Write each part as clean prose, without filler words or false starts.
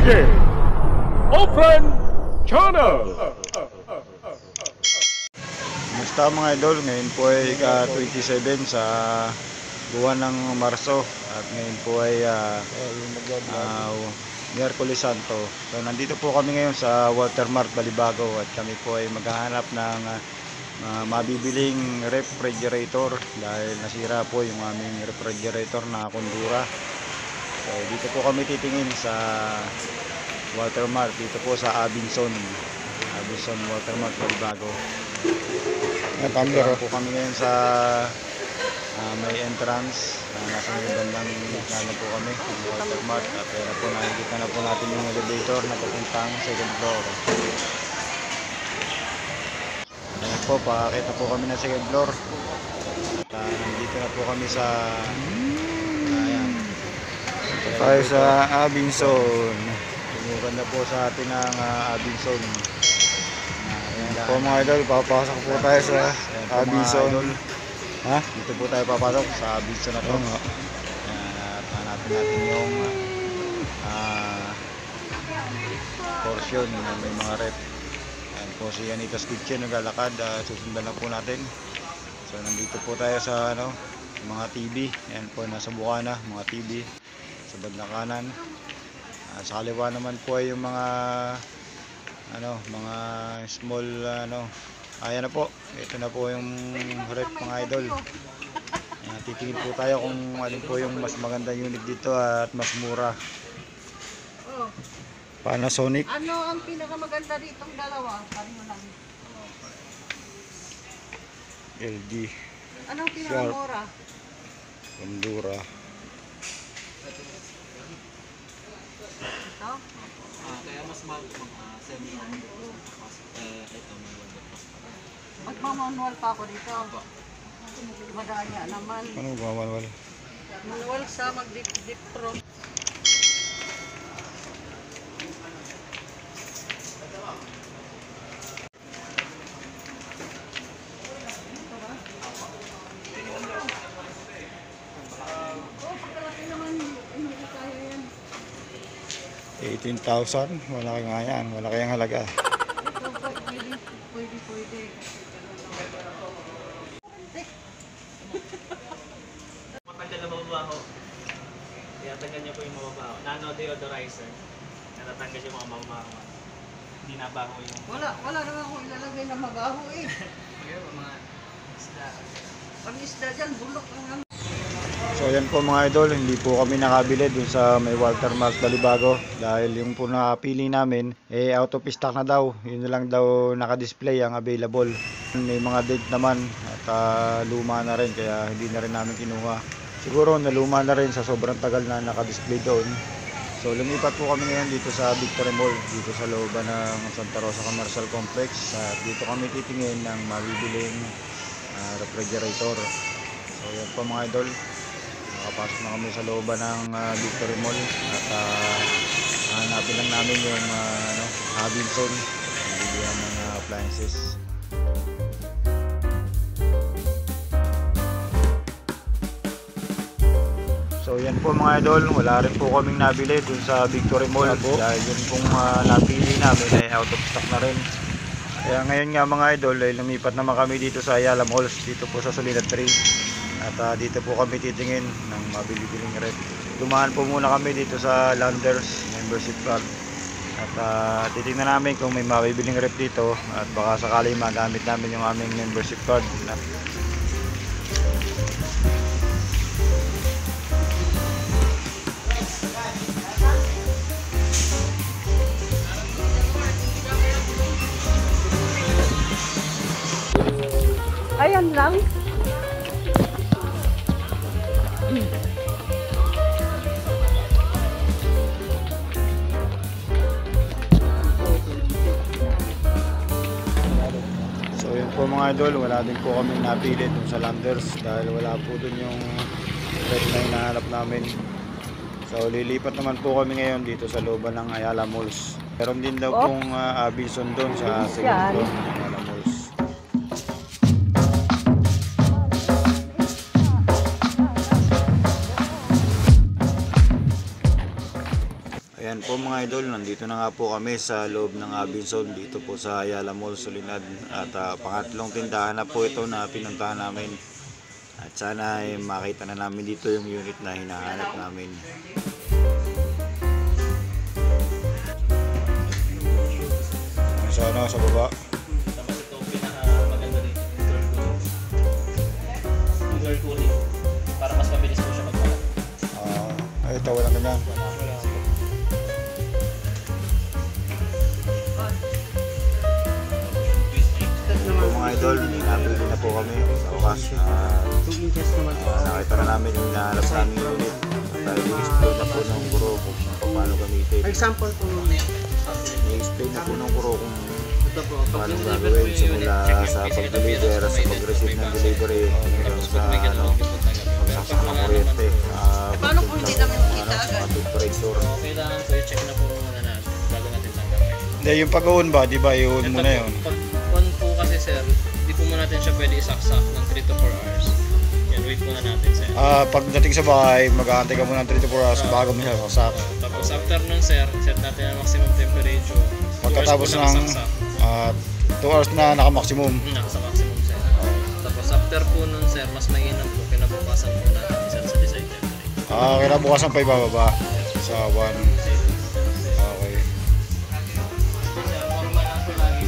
DJ Open Channel. Kumusta mga idol? Ngayon po ay ika-27 sa buwan ng Marso at ngayon po ay Miyerkules Santo. So nandito po kami ngayon sa Watermark Balibago at kami po ay maghahanap ng mabibiling refrigerator dahil nasira po yung aming refrigerator na kundura. So dito po kami titingin sa Watermark, dito po sa Abinson Watermark Balibago. Tumbler po kami ngayon sa may entrance, nasa may bandang gitna po kami ng Watermark at po nakikita na po natin yung elevator na papuntang second floor. Ayan po, pakakita po kami ng second floor at nandito na po kami sa tayo sa Abinson. Tumukan na po sa atin ang Abinson. Ayan po mga idol, papasok po tayo sa Abinson. Ha? Dito po tayo papasok sa Abinson na to. At hanapin natin yung portion na may mga rep. Ayan po si Anita's Kitchen naglalakad, susundan na po natin. So nandito po tayo sa mga TV. Ayan po, nasa bukana, mga TV sa bandang kanan. Sa kaliwa naman po ay yung mga mga small ayan na po, ito na po yung rep mga idol. Titingin po tayo kung alin po yung mas maganda unit dito at mas mura. Panasonic. Ano ang pinakamaganda ditong dalawa? Pari mo lang. LG. Ano ang pinakamura? Kundura. Ito? Kaya mas semi-manual ito manual pa. Magmamanual pa ako dito. Madanya naman. Ano ba manual? Manual sa mag-dip pro. $18,000, malaki nga yan, malaki ang halaga. Pwede. Matanggal na mababaho. Tiyatanggal niya po yung mababaho. Nano-deodorizer. Natatanggal yung mga mababaho. Hindi nabaho yung... Wala naman akong ilalagay na mabaho eh. Mga isda. Pag isda dyan, bulok ang So yan po mga idol, hindi po kami nakabili dun sa may Watermark Balibago dahil yung po napili namin out of stock na daw. Yun na lang daw naka-display ang available. May mga date naman at luma na rin kaya hindi na rin namin kinuha. Siguro naluma na rin sa sobrang tagal na naka-display doon. So lumipat po kami ngayon dito sa Victory Mall, dito sa looban ng Santa Rosa Commercial Complex. At dito kami titingin ng mabibiling refrigerator. So yan po mga idol. Nakapasok na kami sa looban ng Victory Mall at hanapin lang namin yung Abinson, bilihan ng appliances. So yan po mga idol, wala rin po kaming nabili dun sa Victory Mall dahil yun pong napili namin ay out of stock na rin. Kaya ngayon nga mga idol ay lumipat naman kami dito sa Ayala Malls, dito po sa Soledad 3. At dito po kami titingin ng mabili-biling rep. Dumaan po muna kami dito sa Landers membership card. At titingnan namin kung may mabibiling rep dito at baka sakali magamit namin yung aming membership card. Ayan lang. So yun po mga idol, wala din po kami napili dun sa Landers dahil wala po dun yung rep na hinahanap namin. So lilipat naman po kami ngayon dito sa looban ng Ayala Malls. Meron din daw pong Abinson dun sa second floor ng Ayala Malls. Ayan po mga idol, nandito na nga po kami sa loob ng Abinson dito po sa Ayala Mall, Solinad. At pangatlong tindahan na po ito na pinuntahan namin. At sana ay makita na namin dito yung unit na hinahanap namin. Sa baba. Tapos ito pinakamaganda rin. Dual cooling. Para mas mabilis po siya magpalat. Ay, ito walang ganyan. So mga idol, nabili na po kami sa wakas. 2 inches naman po. Nakita na namin yung hinahanap namin unit. At i-explain na po ng guro kung paano gamitin. Example po nun. I-explain na po ng guro kung Ito po. paano gagawin simula sa pag-deliver, sa pag-receive ng delivery, hanggang sa pagsaksak ng kuryente. Paano kung hindi namin makita agad? Temperature. Kailangan po i-check na po muna natin bago natin tanggapin. Hindi, yung pag-on ba? Di ba i-on mo na yun? Pag on po kasi sir, di po muna natin siya pwede isaksak ng 3 to 4 hours. Yan, wait muna natin sir. Pagdating sa bahay, mag-aantay ka muna ng 3 to 4 hours bago mo siya saksak. Tapos after nun sir, set natin ang maximum temperature. Pagkatapos ng 2 hours na naka-maximum. Nasa maximum sir. Tapos after po nun sir, mas mainam po, kinabukasan po natin isa sa design temperature. Kinabukasan pa ibababa sa 1. Okay. Sir, normal lang po lagi.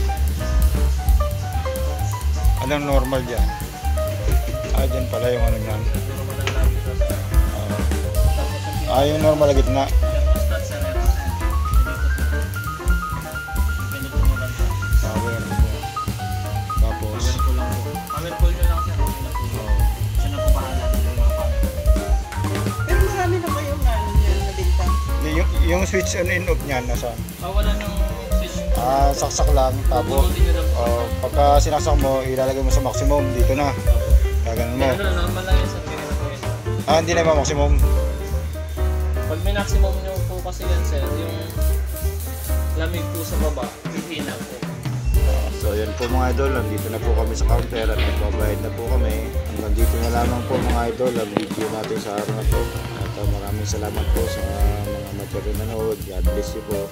Anong normal dyan? Dyan pala yung ano dyan. Normal lang lagi po sir. Yung normal na gitna. Thermostat sir, ito sir. Dito po lang sir. Power. Tapos, Power ko lang po. Power call nyo lang sir. Okay na po. Siya na po bahala ng mga power. Pero marami na ba yung ano yan nabinta? yung switch on and off niyan, nasaan? Wala nang switch. Saksak lang. Tapos, pagka sinaksak mo, ilalagay mo sa maximum. Dito na. Gaganon mo. Normal lang yun sir. Kaya na po yun. Hindi na ba maximum? Pag may maximum nyo po kasi yan sir, yung lamig po sa baba, hihina po. So yan po mga idol, nandito na po kami sa counter at nagbabayad na po kami. Hanggang dito na lamang po mga idol ang video natin sa araw na to. At maraming salamat po sa mga nanood. God bless you po.